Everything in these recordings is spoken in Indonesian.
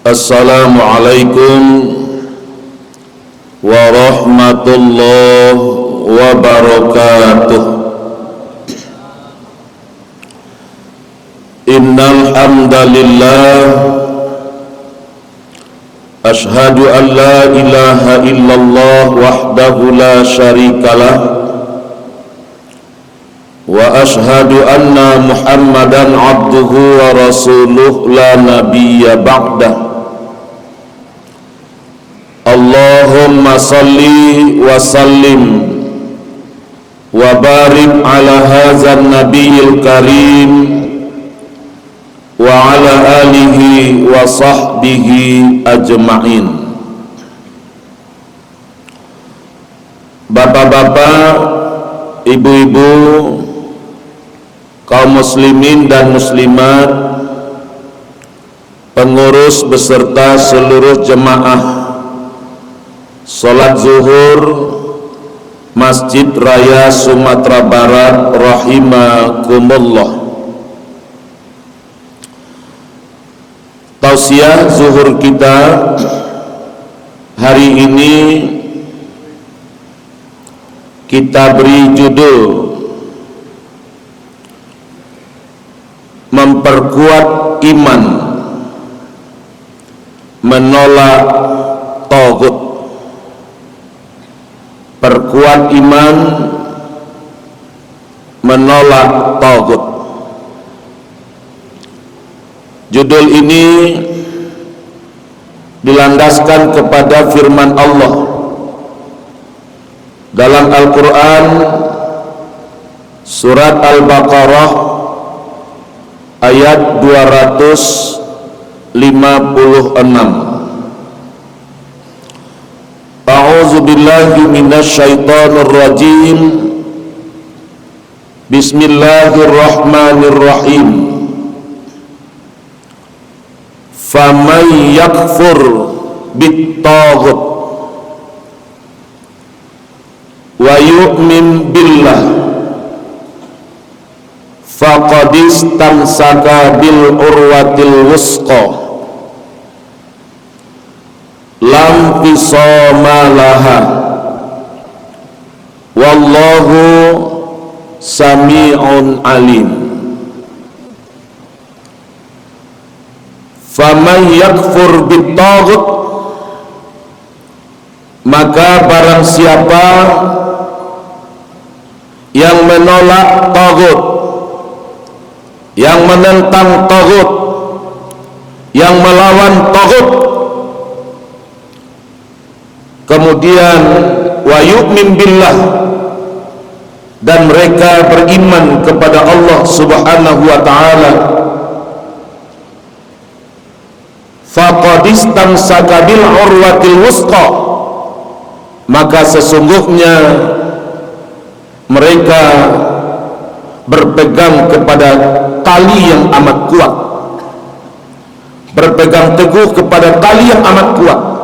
Assalamualaikum warahmatullahi wabarakatuh. Innal hamdalillah asyhadu an la ilaha illallah wahdahu la syarikalah wa asyhadu anna Muhammadan abduhu wa rasuluh la nabiyya ba'dah. Allahumma salli wa sallim wa barik ala hadzal nabiyil karim wa ala alihi wa sahbihi ajma'in. Bapak-bapak, ibu-ibu, kaum muslimin dan muslimat, pengurus beserta seluruh jemaah salat zuhur Masjid Raya Sumatera Barat rahimakumullah. Tausiah zuhur kita hari ini kita beri judul memperkuat iman menolak taghut. Perkuat iman menolak taghut. Judul ini dilandaskan kepada firman Allah dalam Al-Quran surat Al-Baqarah ayat 256. A'udzu billahi minasyaitonir rajim. Bismillahirrahmanirrahim. Faman yakfur bit-taghut wa yu'min billah faqad istamsaka bil urwatil wusqa lam fisama laha wallahu sami'un alim. Faman yakfur bit-taghut, maka barang siapa yang menolak taghut, yang menentang taghut, yang melawan taghut, kemudian wa yu'min billah, dan mereka beriman kepada Allah Subhanahu wa taala, faqad istamsaka bil urwatil wusqa, maka sesungguhnya mereka berpegang kepada tali yang amat kuat, berpegang teguh kepada tali yang amat kuat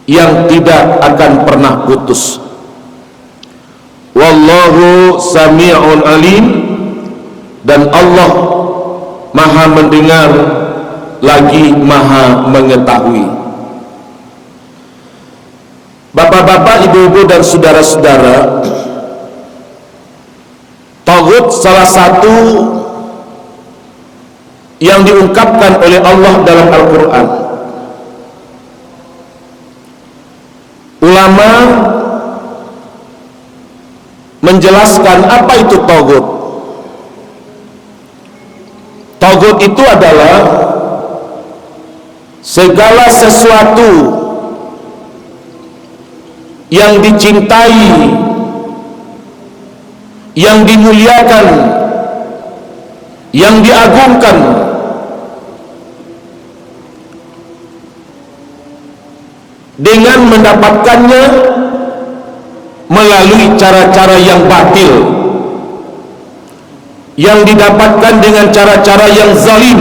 yang tidak akan pernah putus. Wallahu sami'un alim, dan Allah maha mendengar lagi maha mengetahui. Bapak-bapak, ibu-ibu dan saudara-saudara, taghut salah satu yang diungkapkan oleh Allah dalam Al-Quran. Ulama menjelaskan apa itu taghut. Taghut itu adalah segala sesuatu yang dicintai, yang dimuliakan, yang diagungkan, dengan mendapatkannya melalui cara-cara yang batil, yang didapatkan dengan cara-cara yang zalim,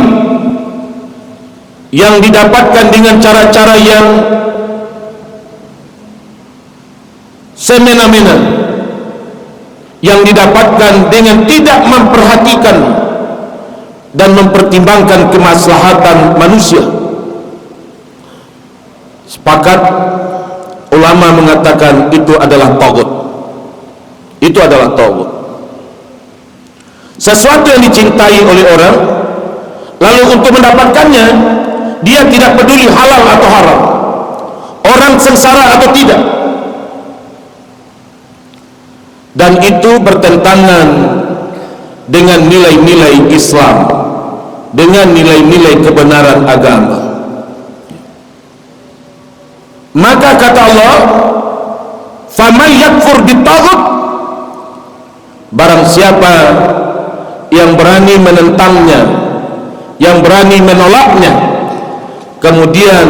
yang didapatkan dengan cara-cara yang semena-mena, yang didapatkan dengan tidak memperhatikan dan mempertimbangkan kemaslahatan manusia, Sepakat ulama mengatakan itu adalah taghut. Itu adalah taghut. Sesuatu yang dicintai oleh orang, lalu untuk mendapatkannya dia tidak peduli halal atau haram, orang sengsara atau tidak, dan itu bertentangan dengan nilai-nilai Islam, dengan nilai-nilai kebenaran agama. Maka kata Allah, faman yakfur bitaghut, barang siapa yang berani menentangnya, yang berani menolaknya, kemudian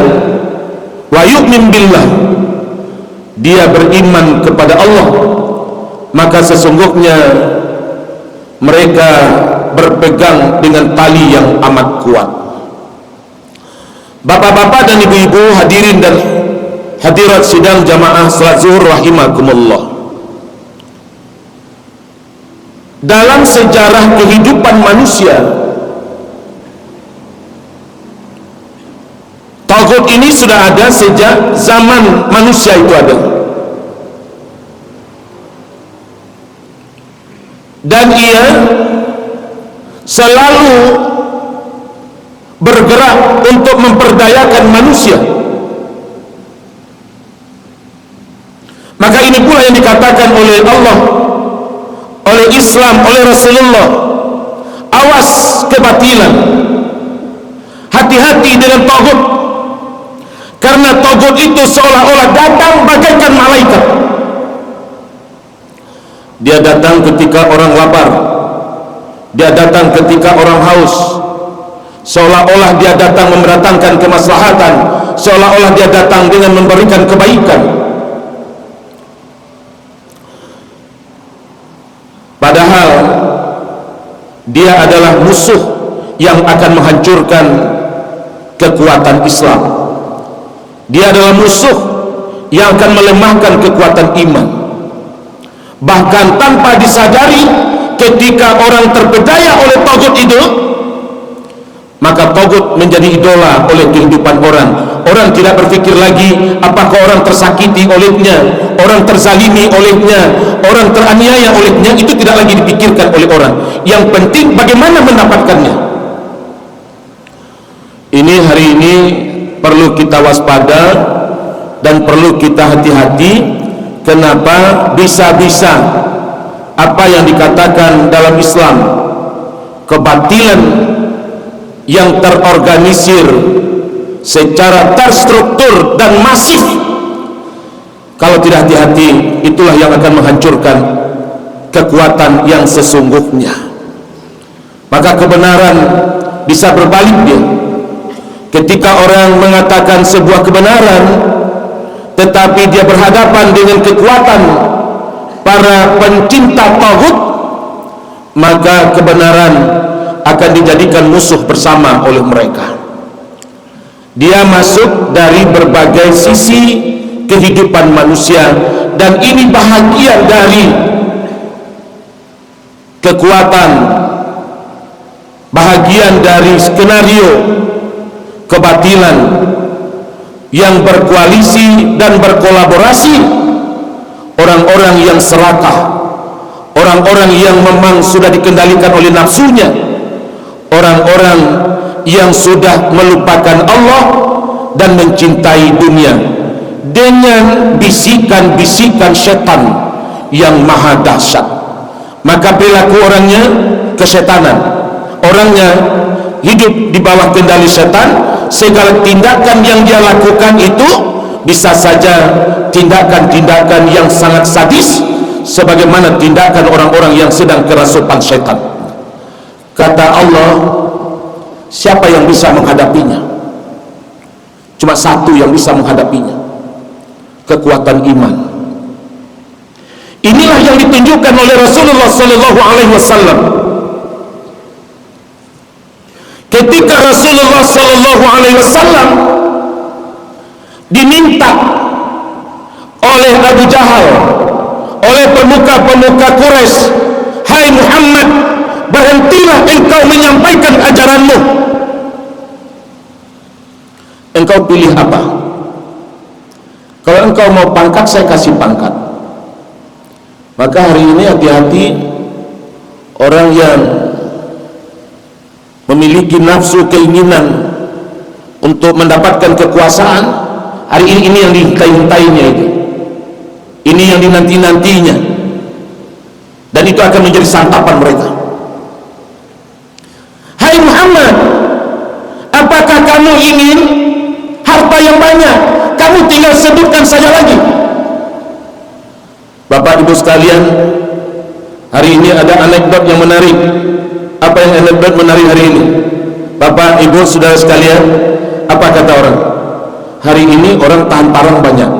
wa yu'min billah, dia beriman kepada Allah, maka sesungguhnya mereka berpegang dengan tali yang amat kuat. Bapak-bapak dan ibu-ibu, hadirin dan hadirat sidang jamaah salat zuhur rahimakumullah. Dalam sejarah kehidupan manusia, taghut ini sudah ada sejak zaman manusia itu ada. Dan ia selalu bergerak untuk memperdayakan manusia. Maka ini pula yang dikatakan oleh Allah, oleh Islam, oleh Rasulullah, awas kebatilan, hati-hati dengan taghut, karena taghut itu seolah-olah datang bagaikan malaikat. Dia datang ketika orang lapar, dia datang ketika orang haus, seolah-olah dia datang mendatangkan kemaslahatan, seolah-olah dia datang dengan memberikan kebaikan. Padahal dia adalah musuh yang akan menghancurkan kekuatan Islam. Dia adalah musuh yang akan melemahkan kekuatan iman. Bahkan tanpa disadari, ketika orang terpedaya oleh taghut itu, maka taghut menjadi idola oleh kehidupan orang. Orang tidak berpikir lagi apakah orang tersakiti olehnya, orang terzalimi olehnya, orang teraniaya olehnya, itu tidak lagi dipikirkan oleh orang. Yang penting bagaimana mendapatkannya. Ini hari ini perlu kita waspada dan perlu kita hati-hati. Kenapa bisa-bisa apa yang dikatakan dalam Islam, kebatilan yang terorganisir secara terstruktur dan masif, kalau tidak hati-hati, itulah yang akan menghancurkan kekuatan yang sesungguhnya. Maka kebenaran bisa berbalik dia. Ketika orang mengatakan sebuah kebenaran, tetapi dia berhadapan dengan kekuatan para pencinta taghut, maka kebenaran akan dijadikan musuh bersama oleh mereka. Dia masuk dari berbagai sisi kehidupan manusia, dan ini bahagian dari kekuatan, bahagian dari skenario kebatilan yang berkoalisi dan berkolaborasi. Orang-orang yang serakah, orang-orang yang memang sudah dikendalikan oleh nafsunya, orang-orang yang sudah melupakan Allah dan mencintai dunia dengan bisikan-bisikan setan yang maha dahsyat. Maka perilaku orangnya kesetanan, orangnya hidup di bawah kendali setan. Segala tindakan yang dia lakukan itu bisa saja tindakan-tindakan yang sangat sadis, sebagaimana tindakan orang-orang yang sedang kerasukan setan. Kata Allah, siapa yang bisa menghadapinya? Cuma satu yang bisa menghadapinya, kekuatan iman. Inilah yang ditunjukkan oleh Rasulullah SAW. Ketika Rasulullah SAW diminta oleh Abu Jahal, oleh pemuka-pemuka Quraisy, hai Muhammad, berhentilah engkau menyampaikan ajaranmu. Engkau pilih apa? Kalau engkau mau pangkat, saya kasih pangkat. Maka hari ini hati-hati orang yang memiliki nafsu keinginan untuk mendapatkan kekuasaan. Hari ini yang dihintai-hintainya itu, ini yang dinanti-nantinya, dan itu akan menjadi santapan mereka. Hai Muhammad, apakah kamu ingin harta yang banyak? Kamu tinggal sebutkan saja lagi. Bapak ibu sekalian, hari ini ada anekdot yang menarik. Apa yang anekdot menarik hari ini? Bapak ibu saudara sekalian, apa kata orang? Hari ini orang tahan parang banyak,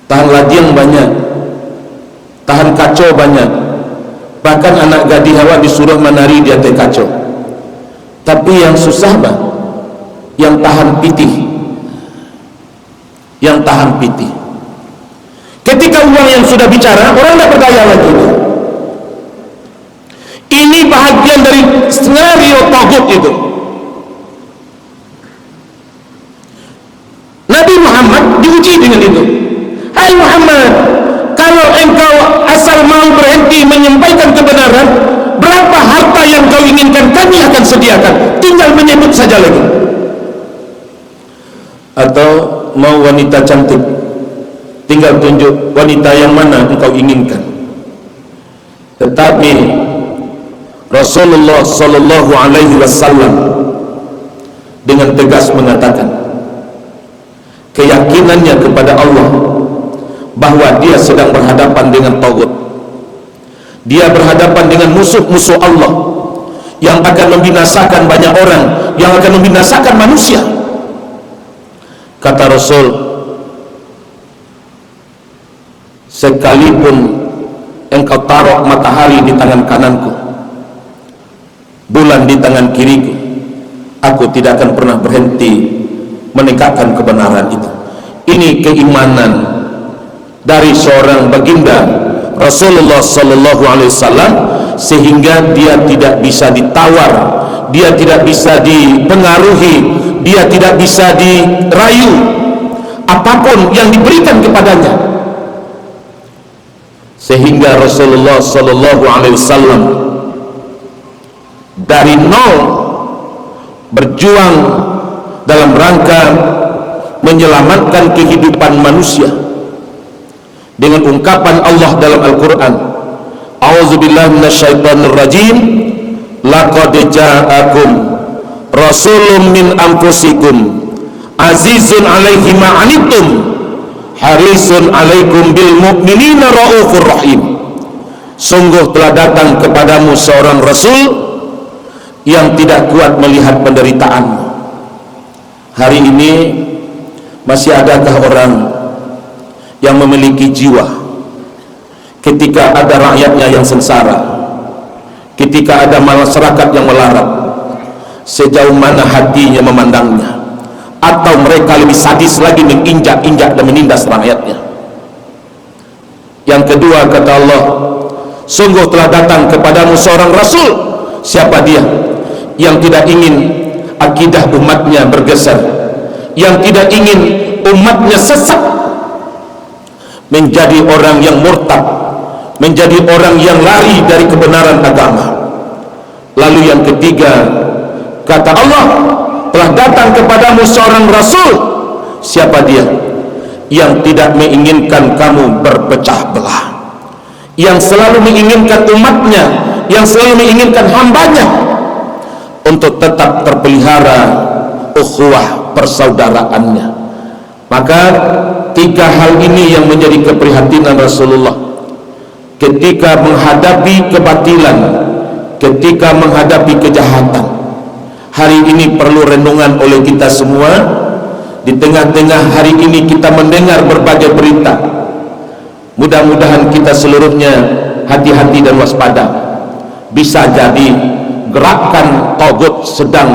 tahan ladiang banyak, tahan kacau banyak. Bahkan anak gadis Hawa disuruh menari di atas kacau. Tapi yang susah bah, yang tahan pitih, yang tahan pitih. Ketika uang yang sudah bicara, orang tidak berdaya lagi. Ini bahagian dari skenario tagut itu. Nabi Muhammad diuji dengan itu. Hai Muhammad, kalau engkau asal mau berhenti menyampaikan kebenaran, berapa harta yang kau inginkan kami akan sediakan, tinggal menyebut saja lagi. Atau mau wanita cantik, tinggal tunjuk wanita yang mana engkau inginkan. Tetapi Rasulullah sallallahu alaihi wasallam dengan tegas mengatakan keyakinannya kepada Allah bahwa dia sedang berhadapan dengan tagut, dia berhadapan dengan musuh-musuh Allah yang akan membinasakan banyak orang, yang akan membinasakan manusia. Kata Rasul, sekalipun engkau taruh matahari di tangan kananku, bulan di tangan kiriku, aku tidak akan pernah berhenti menegakkan kebenaran itu. Ini keimanan dari seorang baginda Rasulullah sallallahu alaihi wasallam, sehingga dia tidak bisa ditawar, dia tidak bisa dipengaruhi, dia tidak bisa dirayu apapun yang diberikan kepadanya. Sehingga Rasulullah sallallahu alaihi wasallam dari nol berjuang dalam rangka menyelamatkan kehidupan manusia dengan ungkapan Allah dalam Al-Quran, a'udzubillahi minasyaitonirrajim, laqad ja'akum rasulun min anfusikum azizun 'alaihi ma 'anittum harisun 'alaikum bil mu'minina raufur rahim. Sungguh telah datang kepadamu seorang rasul yang tidak kuat melihat penderitaanmu. Hari ini masih adakah orang yang memiliki jiwa ketika ada rakyatnya yang sengsara, ketika ada masyarakat yang melarat, sejauh mana hatinya memandangnya? Atau mereka lebih sadis lagi menginjak-injak dan menindas rakyatnya? Yang kedua, kata Allah, sungguh telah datang kepadamu seorang rasul. Siapa dia? Yang tidak ingin akidah umatnya bergeser, yang tidak ingin umatnya sesat, menjadi orang yang murtad, menjadi orang yang lari dari kebenaran agama. Lalu yang ketiga, kata Allah, telah datang kepadamu seorang rasul. Siapa dia? Yang tidak menginginkan kamu berpecah belah, yang selalu menginginkan umatnya, yang selalu menginginkan hambanya untuk tetap terpelihara ukhuwah persaudaraannya. Maka tiga hal ini yang menjadi keprihatinan Rasulullah ketika menghadapi kebatilan, ketika menghadapi kejahatan. Hari ini perlu renungan oleh kita semua. Di tengah-tengah hari ini kita mendengar berbagai berita, mudah-mudahan kita seluruhnya hati-hati dan waspada. Bisa jadi gerakan tagut sedang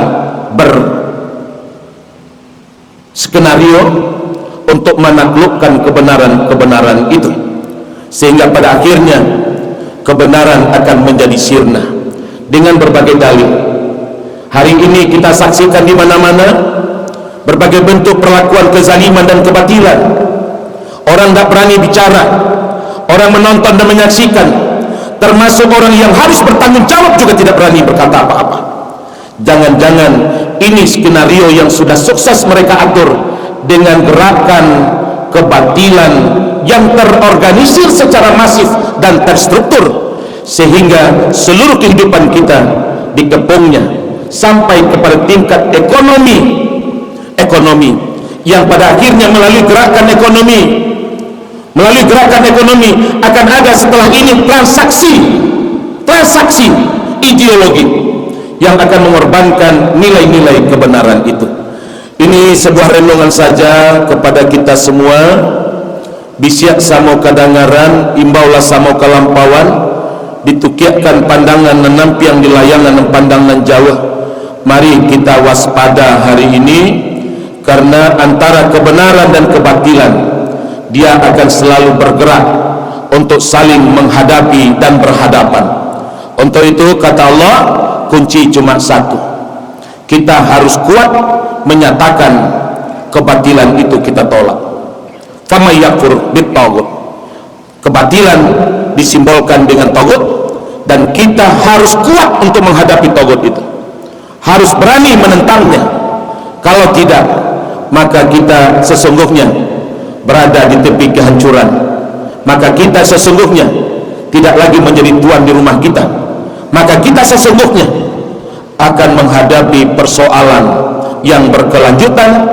berskenario untuk menaklukkan kebenaran-kebenaran itu, sehingga pada akhirnya kebenaran akan menjadi sirna dengan berbagai dalil. Hari ini kita saksikan di mana-mana berbagai bentuk perlakuan kezaliman dan kebatilan. Orang tak berani bicara, orang menonton dan menyaksikan, termasuk orang yang harus bertanggung jawab juga tidak berani berkata apa-apa. Jangan-jangan ini skenario yang sudah sukses mereka atur dengan gerakan kebatilan yang terorganisir secara masif dan terstruktur, sehingga seluruh kehidupan kita dikepungnya sampai kepada tingkat ekonomi yang pada akhirnya melalui gerakan ekonomi akan ada setelah ini transaksi ideologi yang akan mengorbankan nilai-nilai kebenaran itu. Ini sebuah renungan saja kepada kita semua. Bisiak samo kadangaran, imbaulah samo kalampauan, ditukiakan pandangan nenampiang di layangan pandangan jauh. Mari kita waspada hari ini, karena antara kebenaran dan kebatilan dia akan selalu bergerak untuk saling menghadapi dan berhadapan. Untuk itu kata Allah, kunci cuma satu, kita harus kuat menyatakan kebatilan itu kita tolak. Fama yakfur bit-taghut, kebatilan disimbolkan dengan taghut, dan kita harus kuat untuk menghadapi taghut itu, harus berani menentangnya. Kalau tidak, maka kita sesungguhnya berada di tepi kehancuran. Maka kita sesungguhnya tidak lagi menjadi tuan di rumah kita. Maka kita sesungguhnya akan menghadapi persoalan yang berkelanjutan,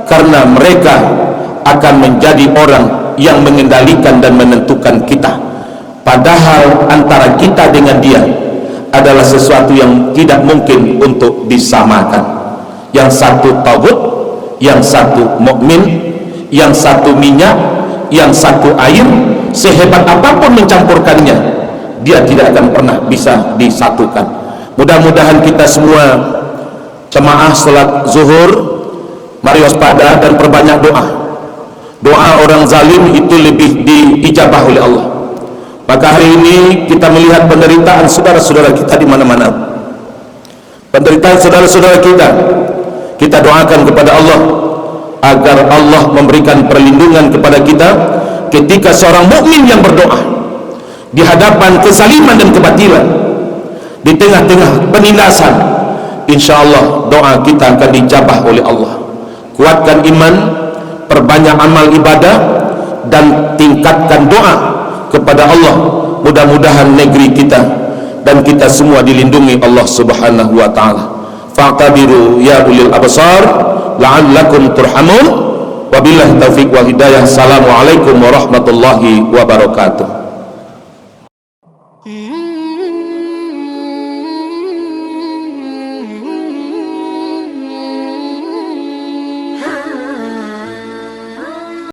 karena mereka akan menjadi orang yang mengendalikan dan menentukan kita. Padahal antara kita dengan dia adalah sesuatu yang tidak mungkin untuk disamakan. Yang satu taghut, yang satu mukmin, yang satu minyak, yang satu air. Sehebat apapun mencampurkannya, dia tidak akan pernah bisa disatukan. Mudah-mudahan kita semua jemaah salat zuhur, mari waspada dan perbanyak doa. Doa orang zalim itu lebih diijabah oleh Allah. Maka hari ini kita melihat penderitaan saudara-saudara kita di mana-mana. Penderitaan saudara-saudara kita doakan kepada Allah agar Allah memberikan perlindungan kepada kita ketika seorang mukmin yang berdoa di hadapan kezaliman dan kebatilan, di tengah-tengah penindasan. InsyaAllah doa kita akan dijabah oleh Allah. Kuatkan iman, perbanyak amal ibadah, dan tingkatkan doa kepada Allah. Mudah-mudahan negeri kita dan kita semua dilindungi Allah Subhanahu wa ta'ala. Fa'tabiru ya ulil absar la'allakum turhamun. Wabillahi taufiq wal hidayah. Assalamualaikum warahmatullahi wabarakatuh.